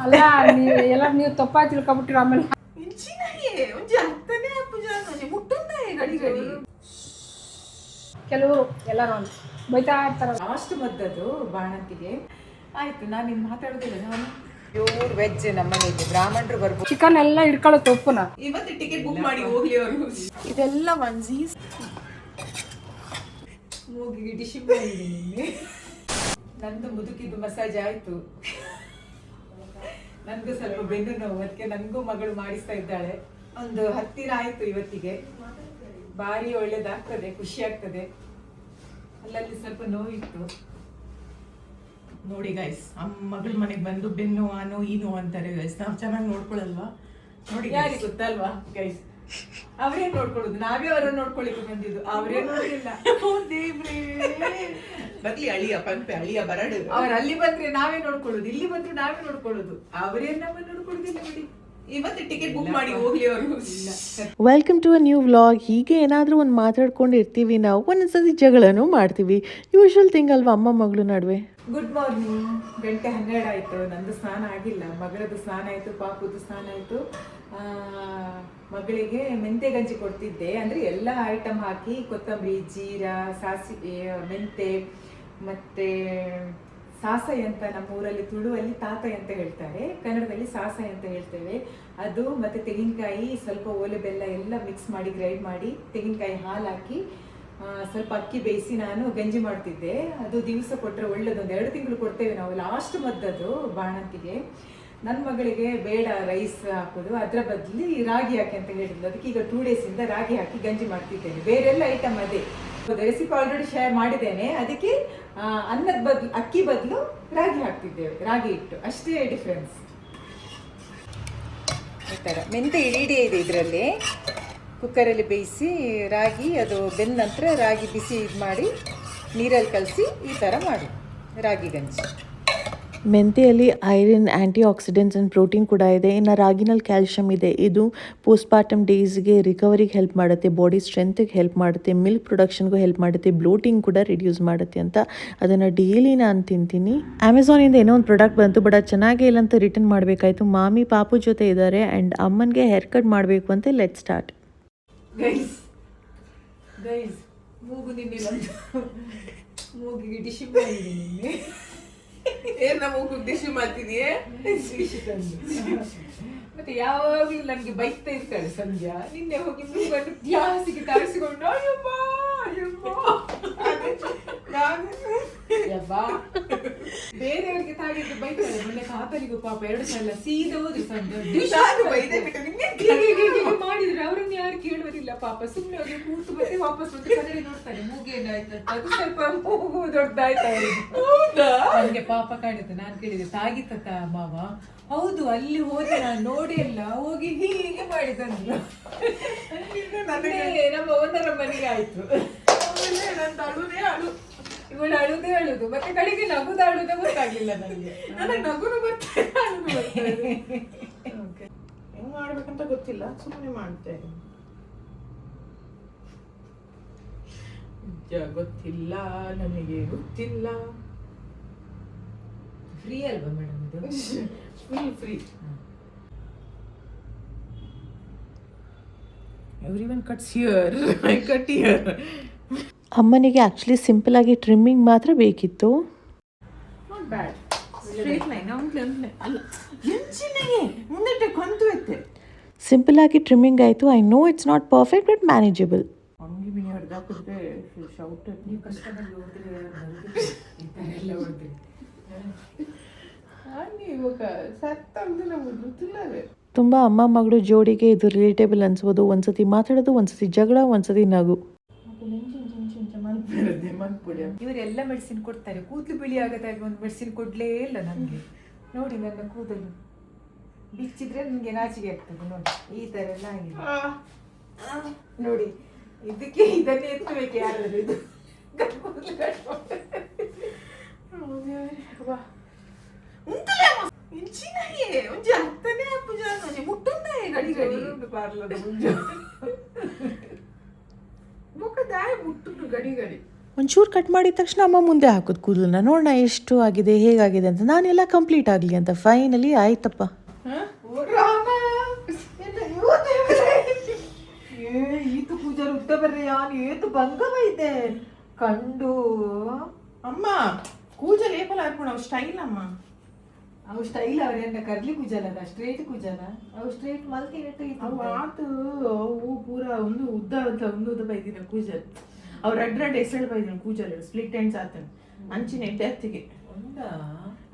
ಅಲ್ಲ ನೀವು ತಪ್ಪಾಗಿ ತಿಳ್ಕೊಬಿಟ್ಟಿರ ಆಮೇಲೆ ಒಂಚೂರು ಅರ್ಥನೇ ಪೂಜಾ ಮುಟ್ಟುಂದೇ ಗಡಿ ಗಡಿ ಕೆಲವರು ಎಲ್ಲರೂ ಅಂತ ಬೈತಾ ಇರ್ತಾರಲ್ಲ. ಲಾಸ್ಟ್ ಮದ್ದದು ಬಾಣಂತಿಗೆ ಆಯ್ತು. ನಾನು ಇನ್ನು ಮಾತಾಡೋದಿಲ್ಲ. ನಾನು ಪ್ಯೂರ್ ವೆಜ್ ನಮ್ಮನೇಲಿ ಬ್ರಾಹ್ಮಣರು ಬರ್ಬೋದು. ಚಿಕನ್ ಎಲ್ಲ ಹಿಡ್ಕೊಳ್ಳುತ್ತೆ ಉಪ್ಪುನ. ಇವತ್ತು ಟಿಕೆಟ್ ಬುಕ್ ಮಾಡಿ ಹೋಗ್ಲಿ ಅವರು. ಇದೆಲ್ಲ ಒನ್ಸೀಸ್ ಮೂಗಿಗೆ ಡಿಶಿಂಗ್ ಮಾಡಿದ್ದೀನಿ. ನಂದು ಮುದುಕಿದ್ದು ಮಸಾಜ್ ಆಯ್ತು. ನನಗೂ ಸ್ವಲ್ಪ ಬೆನ್ನು ನೋವು, ಅದಕ್ಕೆ ನನಗೂ ಮಗಳು ಮಾಡಿಸ್ತಾ ಇದ್ದಾಳೆ. ಒಂದು 10 ದಿನ ಆಯ್ತು ಇವತ್ತಿಗೆ. ಭಾರಿ ಒಳ್ಳೇದಾಗ್ತದೆ, ಖುಷಿ ಆಗ್ತದೆ. ಅಲ್ಲಲ್ಲಿ ಸ್ವಲ್ಪ ನೋವಿತ್ತು. ನೋಡಿ ಗೈಸ್, ಮಗಳ ಮನೆಗೆ ಬಂದು ಬೆನ್ನು ಆ ನೋವು ಈ ನೋವು ಅಂತಾರೆ ಗೈಸ್. ನಾವು ಚೆನ್ನಾಗಿ ನೋಡ್ಕೊಳಲ್ವಾ? ನೋಡಿ ಯಾರಿಗೆ ಗೊತ್ತಲ್ವಾ ಗೈಸ್, ಅವರೇ ನೋಡ್ಕೊಳ್ಳೋದು. ನಾವೇ ಅವರನ್ನು ನೋಡ್ಕೊಳ್ಳಿಕ್ಕೆ ಬಂದಿದ್ದು, ಅವರೇ ನೋಡಿಲ್ಲ. ಬರ್ಲಿ ಅಳಿಯ ಪಂಪೆ ಅಳಿಯ ಬರಡು. ಅವ್ರು ಅಲ್ಲಿ ಬಂದ್ರೆ ನಾವೇ ನೋಡ್ಕೊಳ್ಳೋದು, ಇಲ್ಲಿ ಬಂದ್ರೆ ನಾವೇ ನೋಡ್ಕೊಳ್ಳೋದು. ಅವರೇ ನಮ್ಮನ್ನು ನೋಡ್ಕೊಳ್ಳೋದಿಲ್ಲ ನೋಡಿ. ಇವತ್ತು ಟಿಕೆಟ್ ಬುಕ್ ಮಾಡಿ ಹೋಗ್ಲಿ ಅವರು. Welcome to a new vlog. ಹೀಗೆ ಏನಾದರೂ ಒಂದು ಮಾತಾಡ್ಕೊಂಡಿರ್ತೀವಿ ನಾವು, ಒಂದೊಂದ್ಸತಿ ಜಗಳನೂ ಮಾಡ್ತೀವಿ. ಯೂಶುವಲ್ ಥಿಂಗ್ ಅಲ್ವಾ ಅಮ್ಮ ಮಗಳು ನಡುವೆ. Good morning. 12:12 ಆಯಿತು. ನಂದು ಸ್ನಾನ ಆಗಿಲ್ಲ, ಮಗಳದ್ದು ಸ್ನಾನ ಆಯಿತು, ಪಾಪುದು ಸ್ನಾನ ಆಯಿತು. ಮಗಳಿಗೆ ಮೆಂತೆ ಗಂಜಿ ಕೊಡ್ತಿದ್ದೆ. ಅಂದರೆ ಎಲ್ಲ ಐಟಮ್ ಹಾಕಿ, ಕೊತ್ತಂಬರಿ, ಜೀರಾ, ಸಾಸಿವೆ, ಮೆಂತೆ ಮತ್ತು ಸಾಸೈ ಅಂತ ನಮ್ಮ ಊರಲ್ಲಿ, ತುಳುವಲ್ಲಿ ತಾತೈ ಅಂತ ಹೇಳ್ತಾರೆ, ಕನ್ನಡದಲ್ಲಿ ಸಾಸೈ ಅಂತ ಹೇಳ್ತೇವೆ. ಅದು ಮತ್ತು ತೆಂಗಿನಕಾಯಿ, ಸ್ವಲ್ಪ ಓಲೆ ಬೆಲ್ಲ ಎಲ್ಲ ಮಿಕ್ಸ್ ಮಾಡಿ ಗ್ರೈಂಡ್ ಮಾಡಿ, ತೆಂಗಿನಕಾಯಿ ಹಾಲು ಹಾಕಿ ಸ್ವಲ್ಪ ಅಕ್ಕಿ ಬೇಯಿಸಿ ನಾನು ಗಂಜಿ ಮಾಡ್ತಿದ್ದೆ. ಅದು ದಿವಸ ಕೊಟ್ಟರೆ ಒಳ್ಳೇದು. 2 ತಿಂಗಳು ಕೊಡ್ತೇವೆ ನಾವು. ಲಾಸ್ಟ್ ಮದ್ದದು ಬಾಣಂತಿಗೆ. ನನ್ನ ಮಗಳಿಗೆ ಬೇಡ ರೈಸ್ ಹಾಕೋದು, ಅದರ ಬದಲು ರಾಗಿ ಹಾಕಿ ಅಂತ ಹೇಳಿದ್ಲು. ಅದಕ್ಕೆ ಈಗ 2 ಡೇಸಿಂದ ರಾಗಿ ಹಾಕಿ ಗಂಜಿ ಮಾಡ್ತಿದ್ದೇನೆ. ಬೇರೆಲ್ಲ ಐಟಮ್ ಅದೇ. ರೆಸಿಪಿ ಆಲ್ರೆಡಿ ಶೇರ್ ಮಾಡಿದ್ದೇನೆ. ಅದಕ್ಕೆ ಅನ್ನದ ಬದಲು, ಅಕ್ಕಿ ಬದಲು ರಾಗಿ ಹಾಕ್ತಿದ್ದೇವೆ, ರಾಗಿ ಹಿಟ್ಟು, ಅಷ್ಟೇ ಡಿಫ್ರೆನ್ಸ್. ಈ ಥರ ಮೆಂತೆ ಇಡೀ ಇದೆ ಇದರಲ್ಲಿ. ಕುಕ್ಕರಲ್ಲಿ ಬೇಯಿಸಿ ರಾಗಿ, ಅದು ಬೆಂದ ನಂತರ ರಾಗಿ ಬಿಸಿ ಇದು ಮಾಡಿ ನೀರಲ್ಲಿ ಕಲಸಿ ಈ ಥರ ಮಾಡಿ ರಾಗಿ ಗಂಜಿ. ಮೆಂತೆಯಲ್ಲಿ iron, antioxidants and protein ಕೂಡ ಇದೆ. ಇನ್ನು ರಾಗಿನಲ್ಲಿ ಕ್ಯಾಲ್ಶಿಯಮ್ ಇದೆ. ಇದು ಪೋಸ್ಟ್ಪಾರ್ಟಮ್ ಡೇಸ್ಗೆ ರಿಕವರಿಗೆ ಹೆಲ್ಪ್ ಮಾಡುತ್ತೆ, ಬಾಡಿ ಸ್ಟ್ರೆಂತ್ಗೆ ಹೆಲ್ಪ್ ಮಾಡುತ್ತೆ, ಮಿಲ್ಕ್ ಪ್ರೊಡಕ್ಷನ್ಗೂ ಹೆಲ್ಪ್ ಮಾಡುತ್ತೆ, ಬ್ಲೋಟಿಂಗ್ ಕೂಡ ರಿಡ್ಯೂಸ್ ಮಾಡುತ್ತೆ ಅಂತ ಅದನ್ನು ಡೈಲಿ ನಾನು ತಿಂತೀನಿ. ಅಮೆಝಾನಿಂದ ಏನೋ ಒಂದು ಪ್ರಾಡಕ್ಟ್ ಬಂತು, ಬಟ್ ಅದು ಚೆನ್ನಾಗೇ ಇಲ್ಲ ಅಂತ ರಿಟರ್ನ್ ಮಾಡಬೇಕಾಯಿತು. ಮಾಮಿ ಪಾಪು ಜೊತೆ ಇದ್ದಾರೆ ಆ್ಯಂಡ್ ಅಮ್ಮನಿಗೆ ಹೇರ್ ಕಟ್ ಮಾಡಬೇಕು ಅಂತ. Let start. ಗೈಸ್ ಮೂಗು ನಿನ್ನೆ ಮೂಗಿಗೆ ಡಿಶಿ ಮಾಡಿದ್ದೀನಿ. ಏನ್ ಮೂಗು ಡಿಶಿ ಮಾಡ್ತಿದೀಯೇ? ಮತ್ತೆ ಯಾವಾಗಲೂ ನನಗೆ ಬೈತಾ ಇರ್ತಾಳೆ ಸಂಧ್ಯಾ. ನಿನ್ನೆ ಹೋಗಿ ಮೂಗನ್ನು ಗ್ಲಾಸಿಗೆ ತಾರಿಸಿಕೊಂಡು ಬೇರೆಯವರಿಗೆ ತಾಗಿದ್ದು ಬೈತಾಳೆ. ಮೊನ್ನೆ ತಾತನಿಗೂ ಪಾಪ 2 ಸಲ ಸೀದಾ ಹೋದ್ರು ಸಂಧ್ಯಾ ಮಾಡಿದ್ರೆ ಅವರನ್ನು ಯಾರು ಕೇಳುವುದಿಲ್ಲ ಪಾಪ. ಸುಮ್ಮನೆ ಅವ್ರಿಗೆ ಕೂತು ಮತ್ತೆ ವಾಪಸ್ ಬಂದು ಕನ್ನಡಿ ನೋಡ್ತಾರೆ ಮೂಗೇನಾಯ್ತು. ಅದು ಸ್ವಲ್ಪ ಮೂಗು ದೊಡ್ಡದಾಯ್ತು ಅವ್ರಿಗೆ. ನನಗೆ ಪಾಪ ಕಾಣಿತು. ನಾನು ಕೇಳಿದೆ ತಾಗಿತ್ತ ಮಾವ? ಹೌದು, ಅಲ್ಲಿ ಹೋದೆ ನಾನು ನೋಡಿ ಎಲ್ಲ ಹೋಗಿ ಹೀಗೆ ಮಾಡಿದಂದ್ರು. ನಮ್ಮ ಓನರ ಮನೆಗೆ ಆಯ್ತು. ಇವಳು ಅಳುದೇ ಅಳುದು, ಮತ್ತೆ ಕಡೆಗೆ ನಗುದ ಅಳುದ ಗೊತ್ತಾಗ್ಲಿಲ್ಲ ನನಗೆ. ನನಗೆ ನಗುನು ಬರ್ತಾರೆ, ಅಳುದು ಬರ್ತಾರೆ. ಹೆಂಗ್ ಮಾಡ್ಬೇಕಂತ ಗೊತ್ತಿಲ್ಲ, ಸುಮ್ಮನೆ ಮಾಡ್ತೇನೆ. ಗೊತ್ತಿಲ್ಲ ನನಗೆ, ಗೊತ್ತಿಲ್ಲ. ಫ್ರೀ ಅಲ್ವಾ ಮೇಡಮ್ ಇದು? Free. Everyone cuts here, I cut here. ಅಮ್ಮನಿಗೆ ಆ್ಯಕ್ಚುಲಿ ಸಿಂಪಲ್ ಆಗಿ ಟ್ರಿಮ್ಮಿಂಗ್ ಮಾತ್ರ ಬೇಕಿತ್ತು. Not bad. ಸ್ಟ್ರೈಟ್ ಲೈನ್ ಅಲ್ಲ, ಎಂಚಿನೆಗೆ ಮುಂದೆ ಕೊಂತು ಸಿಂಪಲ್ ಆಗಿ ಟ್ರಿಮ್ಮಿಂಗ್ ಆಯಿತು. I know it's not perfect but manageable. ಅಂಗಿ ಬಿನಿ ಹೊಡೆದಾಕಿದ್ರೆ ಶೌಟ್. ನೀವು ಕಷ್ಟದಲ್ಲಿ ಹೋದ್ರೆ ಈ ಥರ ಎಲ್ಲ ಹೊಡೆದ್ರಿ ಇವಾಗ ಸತ್ತಂದು ನಮಗೆ ಗೊತ್ತಿಲ್ಲವೇ. ತುಂಬ ಅಮ್ಮ ಮಗಳು ಜೋಡಿಗೆ ಇದು ರಿಲೇಟೇಬಲ್ ಅನ್ಸ್ಬೋದು. ಒಂದ್ಸತಿ ಮಾತಾಡೋದು, ಒಂದ್ಸತಿ ಜಗಳ, ಒಂದ್ಸತಿ ನಗು. ಇವರೆಲ್ಲ ಮೆಡಿಸಿನ್ ಕೊಡ್ತಾರೆ. ಕೂದಲು ಬಿಳಿ ಆಗದಾಗಿ ಒಂದು ಮೆಡಿಸಿನ್ ಕೊಡ್ಲೇ ಇಲ್ಲ ನಮಗೆ. ನೋಡಿ ನನ್ನ ಕೂದಲು ಬಿಚ್ಚಿದ್ರೆ ನನಗೆ ನಾಚಿಗೆ ಆಗ್ತದೆ. ನೋಡಿ ಈ ಥರ ಎಲ್ಲ ಆಗಿದೆ ನೋಡಿ. ಇದಕ್ಕೆ ಇದನ್ನೇ ಎತ್ತಬೇಕು ಯಾರಾದ್ರೂ. ಇದು ಗಡಿ ಗಡಿ ಪಾರ್ಲದ ಮುಂಜು ಮುಖದಾಯ ಮುಟ್ಟು ಗಡಿ ಗಡಿ ಒಂಚೂರು ಕಟ್ ಮಾಡಿದ ತಕ್ಷಣ ಅಮ್ಮ ಮುಂದೆ ಹಾಕೋದು ಕೂದಲನ್ನ ನೋಡೋಣ ಎಷ್ಟು ಆಗಿದೆ ಹೇಗಾಗಿದೆ ಅಂತ. ನಾನೆಲ್ಲ ಕಂಪ್ಲೀಟ್ ಆಗಲಿ ಅಂತ ಫೈನಲಿ ಆಯ್ತಪ್ಪ. ಈತು ಪೂಜಾರು ಉದ್ದ ಬರ್ರಿ ಯಾನ್ ಏತು ಬಂಗವ ಇದೆ ಕಂಡು ಅಮ್ಮ ಕೂಜಲ್ ಏಪಲ ಹಾಕೊಂಡು ಅವು ಸ್ಟೈಲ್ ಅಮ್ಮ. ಅವು ಸ್ಟೈಲ್ ಅವ್ರೆಲ್ಲ ಕರ್ಲಿ ಕೂಜಲದ ಸ್ಟ್ರೇಟ್ ಕೂಜಲ ಅವು ಸ್ಟ್ರೇಟ್ ಮಲ್ತಿ ಅವು ಆತು ಅವು ಪೂರ ಒಂದು ಉದ್ದ ಅಂತ ಒಂದು ಉದ್ದ ಬೈದಿನ ಕೂಜಲ್ ಅವು ರೆಡ್ ರೆಡ್ ಹೆಸರು ಬೈದಿನ ಕೂಜಲ್ ಸ್ಪ್ಲಿಟ್ ಎಂಡ್ಸ್ ಆತನ ಅಂಚಿನ ಎತ್ತಿಗೆ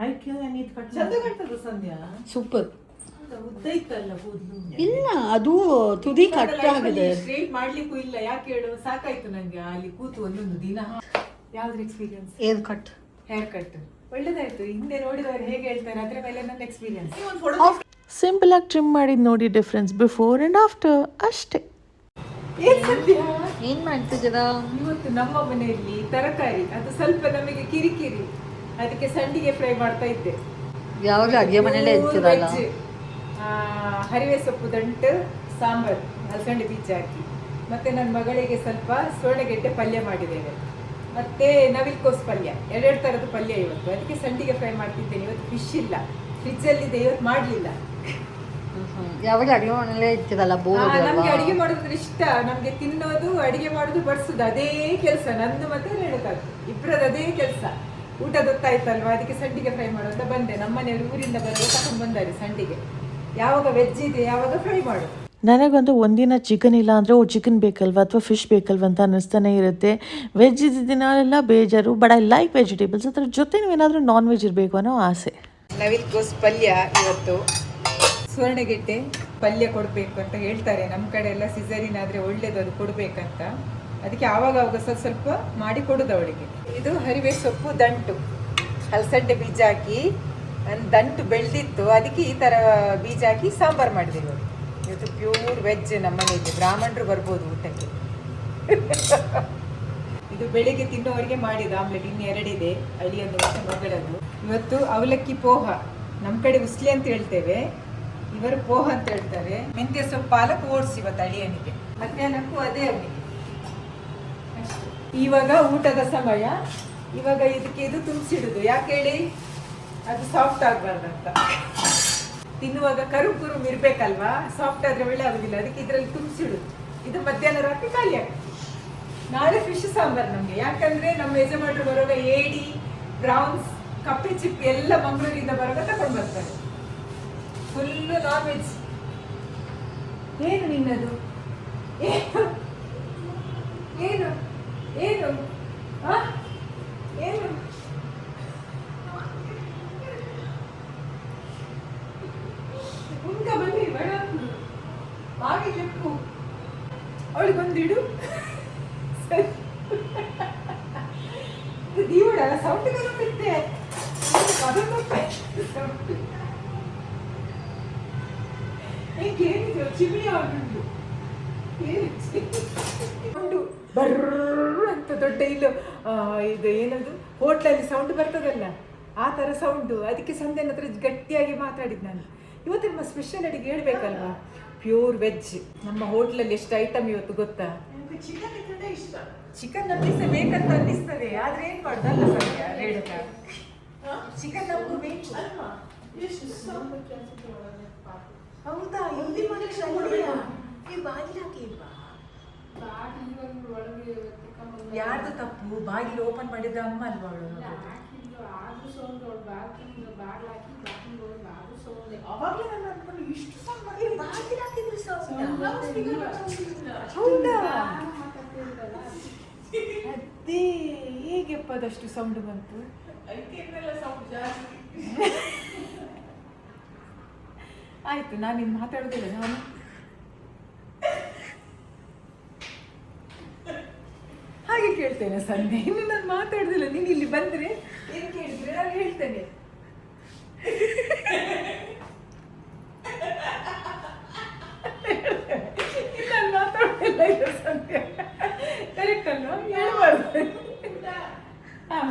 ಆಯ್ಕೆ ನೀತ್ ಕಟ್ ಚಂದ ಕಾಣ್ತದ ಸಂಧ್ಯಾ. ಸೂಪರ್. ಉದ್ದ ಇತ್ತಲ್ಲ ಕೂದಲು. ಇಲ್ಲ ಅದು ತುದಿ ಕಟ್ ಆಗಿದೆ. ಸ್ಟ್ರೇಟ್ ಮಾಡ್ಲಿಕ್ಕೂ ಇಲ್ಲ. ಯಾಕೆ ಹೇಳು, ಸಾಕಾಯ್ತು ನಂಗೆ ಅಲ್ಲಿ ಕೂತು ಒಂದೊಂದು ದಿನ. ಯಾವ್ದ್ರ experience? Hair cut. Hair cut ಒಳ್ಳೇದಾಯ್ತು. ಹಿಂದೆ ನೋಡಿದವರು ಹೇಗೆ ಹೇಳ್ತಾರೆ ಅದ್ರ ಮೇಲೆ ನನ್ನ ಎಕ್ಸ್ಪೀರಿಯನ್ಸ್. ಸಿಂಪಲ್ ಆಗಿ ಟ್ರಿಮ್ ಮಾಡಿದ್ ನೋಡಿ ಡಿಫ್ರೆನ್ಸ್ ಬಿಫೋರ್ ಆ್ಯಂಡ್ ಆಫ್ಟರ್ ಅಷ್ಟೇ. ಏನ್ ಮಾಡ್ತಿದ್ದೀರಾ? ಇವತ್ತು ನಮ್ಮ ಮನೆಯಲ್ಲಿ ತರಕಾರಿ ಅದು ಸ್ವಲ್ಪ ನಮಗೆ ಕಿರಿಕಿರಿ, ಅದಕ್ಕೆ ಸಂಡಿಗೆ ಫ್ರೈ ಮಾಡ್ತಾ ಇದ್ದೆ. ಯಾವಾಗ ಅಡುಗೆ ಮನೆಯಲ್ಲೇ ಇರ್ತೀರಲ್ಲ. ಹರಿವೆ ಸೊಪ್ಪು ದಂಟು ಸಾಂಬಾರು ಅಲಸಂಡೆ ಬೀಜ ಹಾಕಿ, ಮತ್ತೆ ನನ್ನ ಮಗಳಿಗೆ ಸ್ವಲ್ಪ ಸೋಳೆಗೆಡ್ಡೆ ಪಲ್ಯ ಮಾಡಿದ್ದೇವೆ, ಮತ್ತೆ ನವಿಲ್ಕೋಸ್ ಪಲ್ಯ, ಎರಡೆರಡು ಥರದ ಪಲ್ಯ ಇವತ್ತು. ಅದಕ್ಕೆ ಸಂಡಿಗೆ ಫ್ರೈ ಮಾಡ್ತಿದ್ದೇನೆ. ಇವತ್ತು ಫಿಶ್ ಇಲ್ಲ, ಫ್ರಿಜ್ಜಲ್ಲಿದೆ, ಇವತ್ತು ಮಾಡಲಿಲ್ಲ. ಯಾವಾಗ ಅಡುಗೆ ಮನೆಯಲ್ಲೇ ಇರ್ತೀರಲ್ಲ, ಬೋರ್ ನಮ್ಗೆ ಅಡಿಗೆ ಮಾಡೋದ್ರ ಇಷ್ಟ. ನಮ್ಗೆ ತಿನ್ನೋದು, ಅಡಿಗೆ ಮಾಡೋದು, ಬಡಿಸೋದು ಅದೇ ಕೆಲಸ. ನಂದು ಮತ್ತೆ ರೇಣುಕಾದ್ದು ಇಬ್ಬರದ್ದು ಅದೇ ಕೆಲಸ. ಊಟದ ಹೊತ್ತಾಯ್ತಲ್ವಾ, ಅದಕ್ಕೆ ಸಂಡಿಗೆ ಫ್ರೈ ಮಾಡೋದು ಬಂದೆ. ನಮ್ಮನೆಯವರು ಊರಿಂದ ಬರೋ ತಗೊಂಡು ಬಂದಾರೆ ಸಂಡಿಗೆ. ಯಾವಾಗ ವೆಜ್ ಇದೆ ಯಾವಾಗ ಫ್ರೈ ಮಾಡು. ನನಗಂತೂ ಒಂದಿನ ಚಿಕನ್ ಇಲ್ಲ ಅಂದರೆ ಚಿಕನ್ ಬೇಕಲ್ವ ಅಥವಾ ಫಿಶ್ ಬೇಕಲ್ವ ಅಂತ ಅನ್ನಿಸ್ತಾನೆ ಇರುತ್ತೆ. ವೆಜ್ ಇದ್ದ ದಿನ ಬೇಜಾರು, ಬಟ್ ಐ ಲೈಕ್ ವೆಜಿಟೇಬಲ್ಸ್. ಅದ್ರ ಜೊತೆ ಏನಾದರೂ ನಾನ್ ವೆಜ್ ಇರಬೇಕು ಅನ್ನೋ ಆಸೆ. ನವಿಲ್ಕೋಸ್ ಪಲ್ಯ ಇವತ್ತು. ಸುವರ್ಣಗೆಡ್ಡೆ ಪಲ್ಯ ಕೊಡಬೇಕು ಅಂತ ಹೇಳ್ತಾರೆ ನಮ್ಮ ಕಡೆ ಎಲ್ಲ. ಸಿಸರಿನ್ ಆದರೆ ಒಳ್ಳೇದು, ಅದು ಕೊಡಬೇಕಂತ. ಅದಕ್ಕೆ ಆವಾಗ ಸ್ವಲ್ಪ ಮಾಡಿ ಕೊಡೋದು ಅವಳಿಗೆ. ಇದು ಹರಿವೆ ಸೊಪ್ಪು ದಂಟು, ಹಲಸಂಡೆ ಬೀಜ ಹಾಕಿ ಒಂದು ದಂಟು ಬೆಳೆದಿತ್ತು, ಅದಕ್ಕೆ ಈ ಥರ ಬೀಜ ಹಾಕಿ ಸಾಂಬಾರು ಮಾಡಿದೆವು. ಇವತ್ತು ಪ್ಯೂರ್ ವೆಜ್. ನಮ್ಮ ಮನೆಯಲ್ಲಿ ಬ್ರಾಹ್ಮಣರು ಬರ್ಬೋದು ಊಟಕ್ಕೆ. ಇದು ಬೆಳಿಗ್ಗೆ ತಿನ್ನೋವರಿಗೆ ಮಾಡಿದ ಆಮ್ಲೆಟ್. ಇನ್ನು ಎರಡಿದೆ, ಅಳಿಯೊಂದು ಮತ್ತು ಮಗಳದ್ದು. ಇವತ್ತು ಅವಲಕ್ಕಿ ಪೋಹ, ನಮ್ಮ ಕಡೆ ಉಸ್ಲಿ ಅಂತ ಹೇಳ್ತೇವೆ, ಇವರು ಪೋಹ ಅಂತ ಹೇಳ್ತಾರೆ. ಮೆಂತ್ಯ ಸೊಪ್ಪು ಪಾಲಕ್ ಓಡಿಸಿ ಇವತ್ತು ಅಳಿಯನಿಗೆ, ಮಧ್ಯಾಹ್ನಕ್ಕೂ ಅದೇ ಅವನಿಗೆ. ಇವಾಗ ಊಟದ ಸಮಯ. ಇವಾಗ ಇದಕ್ಕೆ ಇದು ತುಂಬಿಸಿಡುದು. ಯಾಕೆ ಹೇಳಿ, ಅದು ಸಾಫ್ಟ್ ಆಗಬಾರ್ದಂತ. ತಿನ್ನುವಾಗ ಕರುಮ್ ಇರಬೇಕಲ್ವಾ, ಸಾಫ್ಟ್ ಆದರೆ ಒಳ್ಳೆ ಆಗೋದಿಲ್ಲ. ಅದಕ್ಕೆ ಇದರಲ್ಲಿ ತುಂಬಿಸಿಡುದು. ಇದು ಮಧ್ಯಾಹ್ನ ರಾತ್ರಿ ಖಾಲಿ ಆಗುತ್ತೆ. ನಾಳೆ ಫಿಶ್ ಸಾಂಬಾರು ನಮಗೆ. ಯಾಕಂದರೆ ನಮ್ಮ ಯಜಮಾನರು ಬರುವಾಗ ಏಡಿ, ಬ್ರೌನ್ಸ್, ಕಪ್ಪೆ ಚಿಪ್ಪು ಎಲ್ಲ ಮಂಗಳೂರಿಂದ ಬರುವಾಗ ತಗೊಂಡು ಬರ್ತಾರೆ. Full non veg. ಏನು ನಿನ್ನದು? ಏನು ಏನು ಏನು ಏನು ಉಂಟ ಬನ್ನಿ, ಬೇಡ ಹಾಗೆ చెప్పు. ಅವಳಿಗೊಂದಿಡು. ದೀವಡ ಸೌಂಡ್ ಬರುತ್ತೆ. ಏನಿದೆ ಚಿಮಣಿ ಆಗುಂಡು ಬರ್ರ ಅಂತ ದೊಡ್ಡ ಇಲ್ಲು ಇದು ಏನದು ಹೋಟ್ಲಲ್ಲಿ ಸೌಂಡ್ ಬರ್ತದಲ್ಲ, ಆ ಥರ ಸೌಂಡು. ಅದಕ್ಕೆ ಸಂಧ್ಯನ ಹತ್ರ ಗಟ್ಟಿಯಾಗಿ ಮಾತಾಡಿದ್ದು ನಾನು. ಇವತ್ತು ನಮ್ಮ ಸ್ಪೆಷಲ್ ಅಡಿಗೆ ಹೇಳ್ಬೇಕಲ್ವಾ, ಪ್ಯೂರ್ ವೆಜ್. ನಮ್ಮ ಹೋಟ್ಲಲ್ಲಿ ಎಷ್ಟು ಐಟಮ್ ಇವತ್ತು ಗೊತ್ತಾ? ಚಿಕನ್ ನಮಗೆ ಬೇಕಂತ ಅನ್ನಿಸ್ತದೆ, ಆದ್ರೆ ಏನ್ ಮಾಡೋದಲ್ಲ ಸಂಧ್ಯಾ ರೇಣುಕಾ, ಚಿಕನ್ ನಮಗೂ ಬೇಕು. ಹೌದಾ? ಇಲ್ಲಿ ಯಾರ್ದು ತಪ್ಪು? ಬಾಗಿಲು ಓಪನ್ ಮಾಡಿದ ಅಮ್ಮ ಅಲ್ವಾ ಅವಳು? ಹೌದಾ? ಅದೇ ಹೇಗೆಪ್ಪ ಅದಷ್ಟು ಸೌಂಡ್ ಬಂತು? ಆಯ್ತು, ನಾನು ಇನ್ನು ಮಾತಾಡೋದಿಲ್ಲ. ನಾನು ಹಾಗೆ ಕೇಳ್ತೇನೆ ಸಂಧ್ಯೆ, ಇನ್ನು ನಾನು ಮಾತಾಡೋದಿಲ್ಲ. ನೀನು ಇಲ್ಲಿ ಬಂದರೆ ಏನು ಕೇಳಿದ್ರೆ ನಾನು ಹೇಳ್ತೇನೆ. ನಾನು ಮಾತಾಡೋದಿಲ್ಲ. ಇಲ್ಲ ಸಂಧ್ಯೆ, ಕರೆಕ್ಟ್ ಅಲ್ವಾ? ಹೇಳ್ಬಾರ್ದು. ಹಾಂ,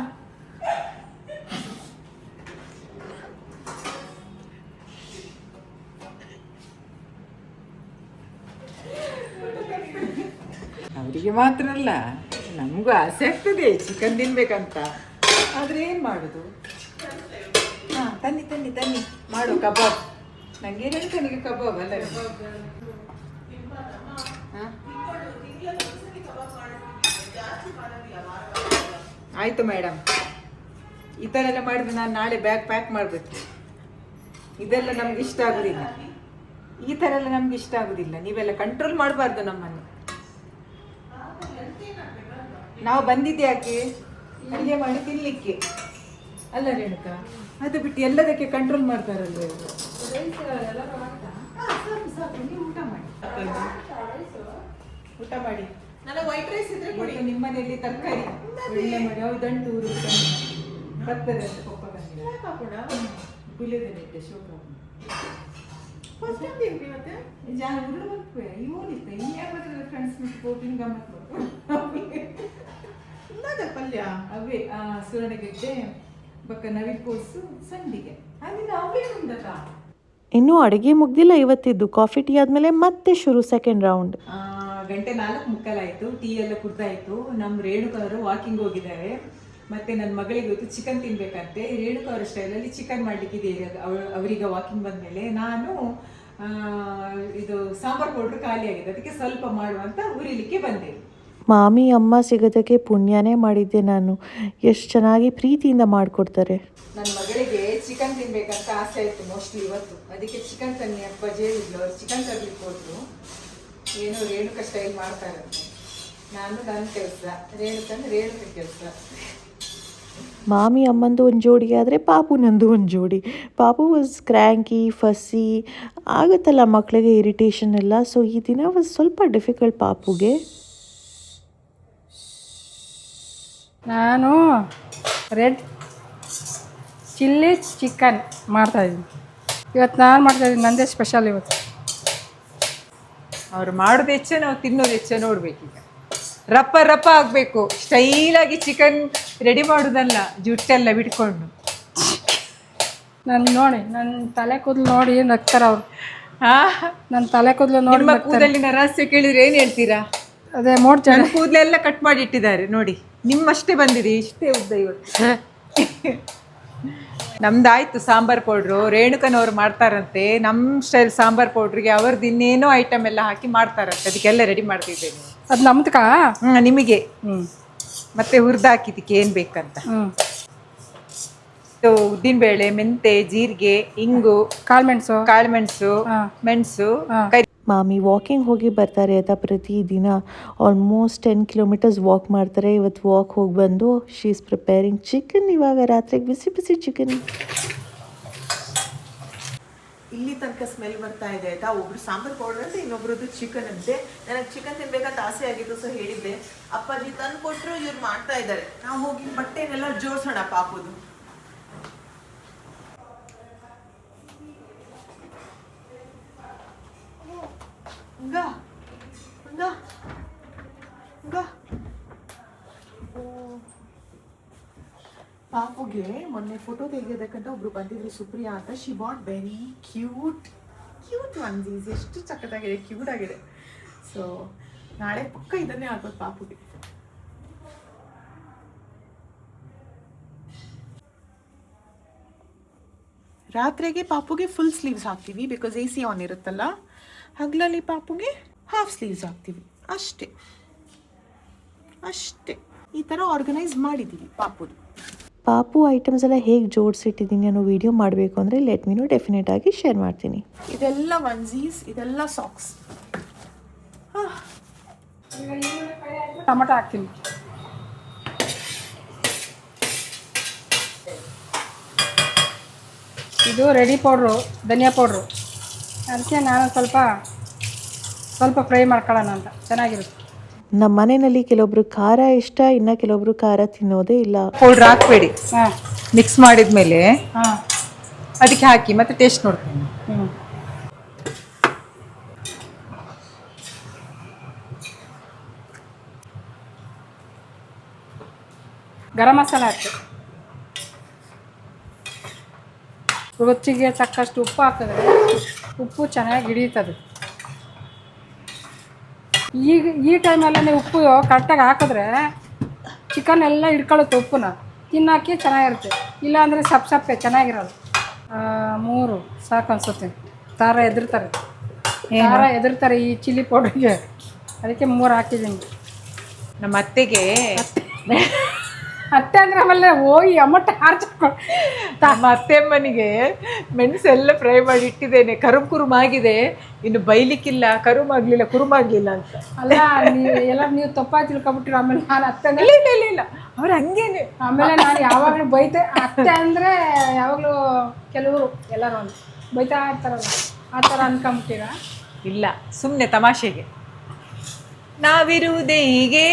ಅವರಿಗೆ ಮಾತ್ರ ಅಲ್ಲ, ನಮಗೂ ಆಸೆ ಆಗ್ತದೆ ಚಿಕನ್ ತಿನ್ಬೇಕಂತ, ಆದರೆ ಏನು ಮಾಡೋದು? ಹಾಂ, ತನ್ನಿ ತನ್ನಿ ತನ್ನಿ ಮಾಡು ಕಬಾಬ್. ನನಗೆ ನನಗೆ ಕಬಾಬ್ ಅಲ್ಲ. ಹಾಂ, ಆಯಿತು ಮೇಡಮ್. ಈ ಥರ ಎಲ್ಲ ಮಾಡಿದ್ರೆ ನಾನು ನಾಳೆ ಬ್ಯಾಗ್ ಪ್ಯಾಕ್ ಮಾಡಬೇಕು. ಇದೆಲ್ಲ ನಮ್ಗೆ ಇಷ್ಟ ಆಗೋದಿಲ್ಲ. ಈ ಥರ ಎಲ್ಲ ನಮ್ಗೆ ಇಷ್ಟ ಆಗೋದಿಲ್ಲ. ನೀವೆಲ್ಲ ಕಂಟ್ರೋಲ್ ಮಾಡಬಾರ್ದು ನಮ್ಮನ್ನು. ನಾವು ಬಂದಿದ್ದೆ ಯಾಕೆ? ಅಡುಗೆ ಮಾಡಿ ತಿನ್ನಲಿಕ್ಕೆ ಅಲ್ಲ ರೇಣುಕಾ? ಅದು ಬಿಟ್ಟು ಎಲ್ಲದಕ್ಕೆ ಕಂಟ್ರೋಲ್ ಮಾಡ್ತಾರಲ್ವ ಇವರು. ನೀವು ಊಟ ಮಾಡಿ, ಊಟ ಮಾಡಿ. ನನಗೆ ವೈಟ್ ರೈಸ್ ಇದ್ರೆ ಕೊಡಿ. ನಿಮ್ಮ ಮನೆಯಲ್ಲಿ ತರಕಾರಿ ಒಳ್ಳೆ ಮಾಡಿ ದಂಟು ಬರ್ತದೆ ಅಂತ ಪಪ್ಪ ಬಂದಿದೆ. ಪುಲಿಯೋದ ನೆಟ್ಟೆ ಶೋಕ ಫಸ್ಟ್ ಟೈಮ್ ತಿಂತೀವಿ ಮತ್ತೆ ಜಾನ ಉರುಳು ಬರ್ತವೆ. ಇವನಿತ್ತ ಇನ್ಯಾವ ಫ್ರೆಂಡ್ಸ್ ಮಿಟ್ ಪ್ರೋಟೀನ್ ಗಮ್ಮತ್ ಮಾಡ್ತಾರೆ. ಪಲ್ಯ ಅವೇ ಸುರಣಗೆಡ್ಡೆ ಬಕ್ಕ ನವಿಕೋಸು ಸಂಡಿಗೆ ಅಲ್ಲಿಂದ ಅವೇ ಉಂಡಕ. ಇನ್ನೂ ಅಡುಗೆ ಮುಗ್ದಿಲ್ಲ ಇವತ್ತಿದ್ದು. ಕಾಫಿ ಟೀ ಆದಮೇಲೆ ಮತ್ತೆ ಶುರು ಸೆಕೆಂಡ್ ರೌಂಡ್. 4:45 ಟೀ ಎಲ್ಲ ಕುಡ್ದಾಯ್ತು. ನಮ್ಮ ರೇಣುಕವರು ವಾಕಿಂಗ್ ಹೋಗಿದ್ದಾರೆ. ಮತ್ತು ನನ್ನ ಮಗಳಿಗೆ ಇವತ್ತು ಚಿಕನ್ ತಿನ್ಬೇಕಂತೆ. ರೇಣುಕವರ ಸ್ಟೈಲಲ್ಲಿ ಚಿಕನ್ ಮಾಡಲಿಕ್ಕಿದೆ ಅವರಿಗೆ ವಾಕಿಂಗ್ ಬಂದಮೇಲೆ. ನಾನು ಇದು ಸಾಂಬಾರು ಪೌಡ್ರ್ ಖಾಲಿ ಆಗಿದೆ, ಅದಕ್ಕೆ ಸ್ವಲ್ಪ ಮಾಡುವಂತ ಹುರಿಲಿಕ್ಕೆ ಬಂದೆ. ಮಾಮಿ ಅಮ್ಮ ಸಿಗೋದಕ್ಕೆ ಪುಣ್ಯನೇ ಮಾಡಿದ್ದೆ ನಾನು. ಎಷ್ಟು ಚೆನ್ನಾಗಿ ಪ್ರೀತಿಯಿಂದ ಮಾಡಿಕೊಡ್ತಾರೆ. ನನ್ನ ಮಗಳಿಗೆ ಚಿಕನ್ ತಿನ್ಬೇಕಂತ ಆಸೆ ಆಯಿತು ಮೋಸ್ಟ್ಲಿ ಇವತ್ತು. ಅದಕ್ಕೆ ಚಿಕನ್ ತನ್ನಿ ಅಪ್ಪಾಜಿ ಹೇಳಿದ್ಲು. ಅವ್ರು ಚಿಕನ್ ತರಲಿಕ್ಕೆ ಹೋದ್ರು. ಏನೋ ರೇಣುಕ ಸ್ಟೈಲ್ ಮಾಡ್ತಾರಂತೆ. ನಾನು ನನ್ನ ಕೆಲಸ, ರೇಣುಕ ಕೆಲಸ. ಮಾಮಿ ಅಮ್ಮಂದು ಒಂದು ಜೋಡಿ ಆದರೆ ಪಾಪು ನಂದು ಒಂದು ಜೋಡಿ. ಪಾಪು ವಾಸ್ ಕ್ರ್ಯಾಂಕಿ, ಫಸ್ಸಿ ಆಗುತ್ತಲ್ಲ ಮಕ್ಕಳಿಗೆ ಇರಿಟೇಷನ್ ಎಲ್ಲ. ಸೊ ಈ ದಿನ ವಾಸ್ ಸ್ವಲ್ಪ ಡಿಫಿಕಲ್ಟ್ ಪಾಪುಗೆ. ನಾನು ರೆಡ್ ಚಿಲ್ಲಿ ಚಿಕನ್ ಮಾಡ್ತಾಯಿದ್ದೀನಿ ಇವತ್ತು. ನಾನು ಮಾಡ್ತಾಯಿದ್ದೀನಿ, ನನ್ನದೇ ಸ್ಪೆಷಲ್ ಇವತ್ತು. ಅವ್ರು ಮಾಡೋದು ಹೆಚ್ಚೆ, ನಾವು ತಿನ್ನೋದು ಹೆಚ್ಚೆ ನೋಡ್ಬೇಕೀಗ. ರಪ್ಪ ರಪ್ಪ ಆಗಬೇಕು. ಸ್ಟೈಲಾಗಿ ಚಿಕನ್ ರೆಡಿ ಮಾಡೋದಲ್ಲ, ಜುಟ್ಟೆಲ್ಲ ಬಿಟ್ಕೊಂಡು. ನನ್ನ ತಲೆ ಕೂದಲು ನೋಡಿ ನಗ್ತಾರೆ ಅವರು. ನನ್ನ ತಲೆ ಕೂದಲು ನೋಡಿ ನಿಮ್ಮ ಕೂದಲಿನ ರಹಸ್ಯ ಕೇಳಿದ್ರೆ ಏನು ಹೇಳ್ತೀರಾ? ಅದೇ ನೋಡ್ತಾರೆ. ಕೂದಲೆಲ್ಲ ಕಟ್ ಮಾಡಿ ಇಟ್ಟಿದ್ದಾರೆ ನೋಡಿ. ನಿಮ್ಮಷ್ಟೇ ಬಂದಿದೆ, ಇಷ್ಟೇ ಉದ್ದ ಇವತ್ತು. ನಮ್ದಾಯ್ತು ಸಾಂಬಾರ್ ಪೌಡ್ರು. ರೇಣುಕನವ್ರು ಮಾಡ್ತಾರಂತೆ ನಮ್ಮ ಸ್ಟೈಲ್ ಸಾಂಬಾರ್ ಪೌಡ್ರಿಗೆ. ಅವ್ರದ್ದು ಇನ್ನೇನೋ ಐಟಮ್ ಎಲ್ಲ ಹಾಕಿ ಮಾಡ್ತಾರಂತೆ. ಅದಕ್ಕೆಲ್ಲ ರೆಡಿ ಮಾಡ್ತಿದ್ದೇನೆ. ಅದು ನಮ್ದಕ್ಕ ನಿಮಗೆ ಮತ್ತೆ ಹುರಿದು ಹಾಕಿದ್ದಕ್ಕೆ ಏನು ಬೇಕಂತ. ಉದ್ದಿನಬೇಳೆ, ಮೆಂತೆ, ಜೀರಿಗೆ, ಇಂಗು, ಕಾಳುಮೆಣಸು, ಮೆಣಸು. ಮಾಮಿ ವಾಕಿಂಗ್ ಹೋಗಿ ಬರ್ತಾರೆ ಆಯಿತಾ. ಪ್ರತಿದಿನ ಆಲ್ಮೋಸ್ಟ್ 10 ಕಿಲೋಮೀಟರ್ಸ್ ವಾಕ್ ಮಾಡ್ತಾರೆ. ಇವತ್ತು ವಾಕ್ ಹೋಗಿ ಬಂದು ಶಿ ಈಸ್ ಪ್ರಿಪೇರಿಂಗ್ ಚಿಕನ್. ಇವಾಗ ರಾತ್ರಿಗೆ ಬಿಸಿ ಬಿಸಿ ಚಿಕನ್. ಇಲ್ಲಿ ತನಕ ಸ್ಮೆಲ್ ಬರ್ತಾ ಇದೆ ಆಯ್ತಾ. ಒಬ್ರು ಸಾಂಬಾರ್ ಪೌಡರ್ ಅಂತ, ಇನ್ನೊಬ್ರದ್ದು ಚಿಕನ್ ಅಂತೆ. ನನಗೆ ಚಿಕನ್ ತಿನ್ಬೇಕಂತ ಆಸೆ ಆಗಿತ್ತು, ಸೊ ಹೇಳಿದ್ದೆ. ಅಪ್ಪಾಜಿ ತಂದು ಕೊಟ್ಟರು, ಇವ್ರು ಮಾಡ್ತಾ ಇದ್ದಾರೆ. ನಾವು ಹೋಗಿ ಬಟ್ಟೆನೆಲ್ಲ ಜೋಡಿಸೋಣ ಪಾಪುದು. ಪಾಪುಗೆ ಮೊನ್ನೆ ಫೋಟೋ ತೆಗೆಯೋದಕ್ಕಂತ ಒಬ್ರು ಬಂದಿದ್ರು, ಸುಪ್ರಿಯಾ ಅಂತ. She bought very cute onesies. ಎಷ್ಟು ಸಖತ್ತಾಗಿದೆ, ಕ್ಯೂಟ್ ಆಗಿದೆ. ಸೊ ನಾಳೆ ಪಕ್ಕ ಇದನ್ನೇ ಆಗ್ಬೋದು ಪಾಪುಗೆ. ರಾತ್ರಿಗೆ ಪಾಪುಗೆ ಫುಲ್ ಸ್ಲೀವ್ಸ್ ಹಾಕ್ತೀವಿ, ಬಿಕಾಸ್ AC ಆನ್ ಇರುತ್ತಲ್ಲ. ಹಗಲಲ್ಲಿ ಪಾಪುಗೆ ಹಾಫ್ ಸ್ಲೀವ್ಸ್ ಹಾಕ್ತೀವಿ ಅಷ್ಟೇ. ಈ ಥರ ಆರ್ಗನೈಸ್ ಮಾಡಿದ್ದೀವಿ ಪಾಪುದು. ಪಾಪು ಐಟಮ್ಸ್ ಎಲ್ಲ ಹೇಗೆ ಜೋಡಿಸಿಟ್ಟಿದ್ದೀನಿ ಅನ್ನೋ ವಿಡಿಯೋ ಮಾಡಬೇಕು ಅಂದರೆ ಲೆಟ್ ಮೀ ನೋ, ಡೆಫಿನೆಟ್ ಆಗಿ ಶೇರ್ ಮಾಡ್ತೀನಿ. ಇದೆಲ್ಲ ಒನ್ಸೀಸ್, ಇದೆಲ್ಲ ಸಾಕ್ಸ್. ಟೊಮೆಟೊ ಹಾಕ್ತೀನಿ. ಇದು ರೆಡಿ ಪೌಡ್ರು, ಧನಿಯಾ ಪೌಡ್ರು. ಅದಕ್ಕೆ ನಾನು ಸ್ವಲ್ಪ ಫ್ರೈ ಮಾಡ್ಕೊಳ್ಳೋಣ ಅಂತ. ಚೆನ್ನಾಗಿರುತ್ತೆ. ನಮ್ಮ ಮನೆಯಲ್ಲಿ ಕೆಲವೊಬ್ರು ಖಾರ ಇಷ್ಟ, ಇನ್ನು ಕೆಲವೊಬ್ರು ಖಾರ ತಿನ್ನೋದೇ ಇಲ್ಲ. ಪೌಡ್ರ್ ಹಾಕಬೇಡಿ. ಮಿಕ್ಸ್ ಮಾಡಿದ್ಮೇಲೆ ಹಾಂ ಅದಕ್ಕೆ ಹಾಕಿ ಮತ್ತೆ ಟೇಸ್ಟ್ ನೋಡ್ತೀನಿ. ಗರಂ ಮಸಾಲ ಹಾಕಿ, ರುಚಿಗೆ ತಕ್ಕಷ್ಟು ಉಪ್ಪು ಹಾಕಿದ್ರೆ ಉಪ್ಪು ಚೆನ್ನಾಗಿ ಹಿಡಿಯುತ್ತದೆ. ಈ ಟೈಮಲ್ಲೇ ಉಪ್ಪು ಕರೆಕ್ಟಾಗಿ ಹಾಕಿದ್ರೆ ಚಿಕನ್ ಎಲ್ಲ ಹಿಡ್ಕೊಳ್ಳುತ್ತೆ ಉಪ್ಪನ್ನ, ತಿನ್ನೋಕ್ಕೆ ಚೆನ್ನಾಗಿರುತ್ತೆ. ಇಲ್ಲಾಂದರೆ ಸಪ್ಪೆ ಚೆನ್ನಾಗಿರಲ್ಲ. 3 ಸಾಕು ಅನ್ಸುತ್ತೆ. ಖಾರ ಎದುರ್ತಾರೆ ಈ ಚಿಲ್ಲಿ ಪೌಡ್ರಿಗೆ, ಅದಕ್ಕೆ 3 ಹಾಕಿದ್ದೀನಿ. ನಮ್ಮ ಅತ್ತೆಗೆ ಅತ್ತೆ ಅಂದರೆ ಆಮೇಲೆ ಹೋಗಿ ಅಮ್ಮಟ್ಟ ಹಾರ್ಚ್ಕೊಂಡು ನಮ್ಮ ಅತ್ತೆಮ್ಮನಿಗೆ ಮೆಣಸೆಲ್ಲ ಫ್ರೈ ಮಾಡಿ ಇಟ್ಟಿದ್ದೇನೆ, ಕರುಮಾಗಿದೆ, ಇನ್ನು ಬೈಲಿಕ್ಕಿಲ್ಲ, ಕುರುಮಾಗ್ಲಿಲ್ಲ ಅಂತ. ಅಲ್ಲ ನೀವು ತಪ್ಪಾಗಿ ತಿಳ್ಕೊಬಿಟ್ಟಿರೋ. ಆಮೇಲೆ ನಾನು ಅತ್ತೆ ಇಲ್ಲ ಅವ್ರು ಹಂಗೇನೆ. ಆಮೇಲೆ ನಾನು ಯಾವಾಗಲೂ ಬೈತೆ. ಅತ್ತೆ ಅಂದರೆ ಯಾವಾಗಲೂ ಕೆಲವರು ಎಲ್ಲರೂ ಒಂದು ಬೈತಾ ಇರ್ತಾರಲ್ಲ, ಆ ಥರ ಅನ್ಕೊಂಬಿಟ್ಟಿರ. ಇಲ್ಲ, ಸುಮ್ಮನೆ ತಮಾಷೆಗೆ. ನಾವಿರುವುದೇ ಹೀಗೆ.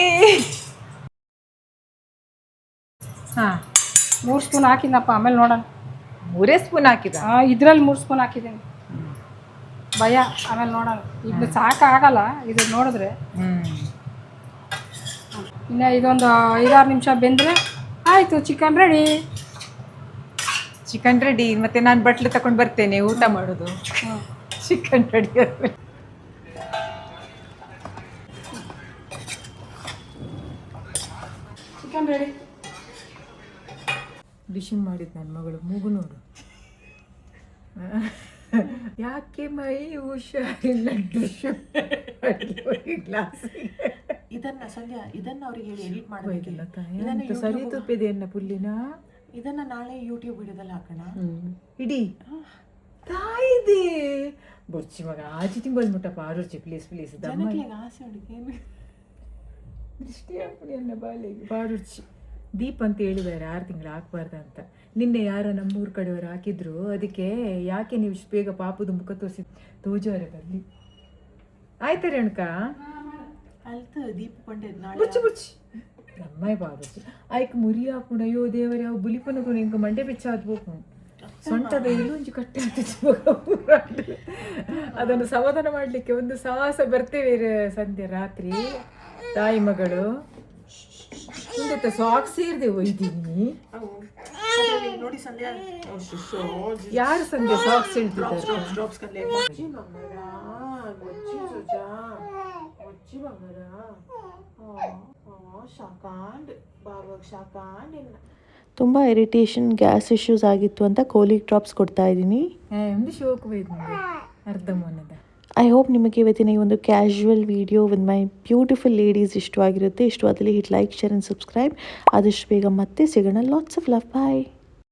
3 ಸ್ಪೂನ್ ಹಾಕಿದ್ನಪ್ಪ, ಆಮೇಲೆ ನೋಡೋಣ. 3 ಸ್ಪೂನ್ ಹಾಕಿದ. ಇದರಲ್ಲಿ 3 ಸ್ಪೂನ್ ಹಾಕಿದ್ದೀನಿ. ಭಯ, ಆಮೇಲೆ ನೋಡೋಣ. ಈಗ ಸಾಕಾಗಲ್ಲ ಇದು ನೋಡಿದ್ರೆ. ಇನ್ನು ಇದೊಂದು 5-6 ನಿಮಿಷ ಬೆಂದರೆ ಆಯಿತು, ಚಿಕನ್ ರೆಡಿ. Chicken ready. ಮತ್ತೆ ನಾನು ಬಟ್ಲು ತಗೊಂಡು ಬರ್ತೇನೆ ಊಟ ಮಾಡೋದು. Chicken ready. Chicken ready. Dishing ಮಾಡಿದ್ ನನ್ನ ಮಗಳು, ಮೂಗು ನೋಡು. ಯಾಕೆ ಮೈ ಹುಷಾರಿಲ್ಲ ಗ್ಲಾಸ್. ಇದನ್ನ ಸಂಧ್ಯಾ, ಇದನ್ನ ಅವ್ರಿಗೆ ಹೇಳಿ ಎಡಿಟ್ ಮಾಡಬೇಕಿಲ್ಲ. ಸರಿ ತುಪ್ಪಿದೆ ಅನ್ನ ಪುಲ್ಲಿನ. ಇದನ್ನ ನಾಳೆ ಯೂಟ್ಯೂಬ್ ವಿಡಿಯೋದಲ್ಲಿ ಹಾಕೋಣ. ಇಡೀ ತಾಯಿದೆ ಬೊಚ್ಚಿ ಮಗ ಆಚೆ ತಿಂಗೊಳ್ಬಿಟ್ಟಪ್ಪ. ಆರೋಚಿ ಪ್ಲೀಸ್ ಆಸೆ ದೃಷ್ಟಿ ಹಾಕ್ಬಿಡಿ ಅನ್ನ ಬಾಲೆಗೆ. ಬಾರುಚಿ ದೀಪ್ ಅಂತ ಹೇಳಿದ್ದಾರೆ 6 ತಿಂಗಳು ಹಾಕ್ಬಾರ್ದು ಅಂತ. ನಿನ್ನೆ ಯಾರೋ ನಮ್ಮೂರ ಕಡೆಯವರು ಹಾಕಿದ್ರು. ಅದಕ್ಕೆ ಯಾಕೆ ನೀವು ಇಷ್ಟು ಬೇಗ ಪಾಪದ ಮುಖ ತೋಜೋರೆ ಬರಲಿ. ಆಯ್ತಾ ರೇಣುಕ? ಆಯ್ತು. ದೀಪ ಕೊಂಡೆ ಬುಚ್ಚಿ ನಮ್ಮಾಯ್ ಬಾಬುಚ್ಚಿ ಆಯ್ಕೆ ಮುರಿ ಹಾಕೊಂಡು. ಅಯ್ಯೋ ದೇವರೇ, ಅವು ಬುಲಿಪನದು ಇಂಕ ಮಂಡೆ ಬೆಚ್ಚಾದ್ ಬೋಕು ಸೊಂಟದ ಇಲ್ಲೊಂಜಿ ಕಟ್ಟೆ ಅದನ್ನು ಸಮಾಧಾನ ಮಾಡಲಿಕ್ಕೆ ಒಂದು ಸಾಹಸ ಬರ್ತೇವೆ ಸಂಧ್ಯೆ ರಾತ್ರಿ. ತಾಯಿ ಮಗಳು ಮುಂದೆ ಸಾಕ್ಸ್ ಸೇರಿದೆ ಒಯ್ದೀನಿ. ಯಾರು ಸಂಧ್ಯೆ ಸಾಕ್ಸ್ ಹೇಳ್ತಿದ್ದಾರೆ? ತುಂಬ ಇರಿಟೇಷನ್, ಗ್ಯಾಸ್ ಇಶ್ಯೂಸ್ ಆಗಿತ್ತು ಅಂತ ಕೋಲಿಕ್ ಡ್ರಾಪ್ಸ್ ಕೊಡ್ತಾ ಇದ್ದೀನಿ. ಒಂದು ಶೋಕ್ ಬೈದು ಅರ್ಧ ಮೊನ್ನದ. ಐ ಹೋಪ್ ನಿಮಗೆ ಇವತ್ತಿನ ಈ ಒಂದು casual video with my beautiful ladies ಇಷ್ಟವಾಗಿರುತ್ತೆ. ಇಷ್ಟವಾದಲ್ಲಿ hit like, share and subscribe. ಆದಷ್ಟು ಬೇಗ ಮತ್ತೆ ಸಿಗೋಣ. Lots of love. ಬಾಯ್.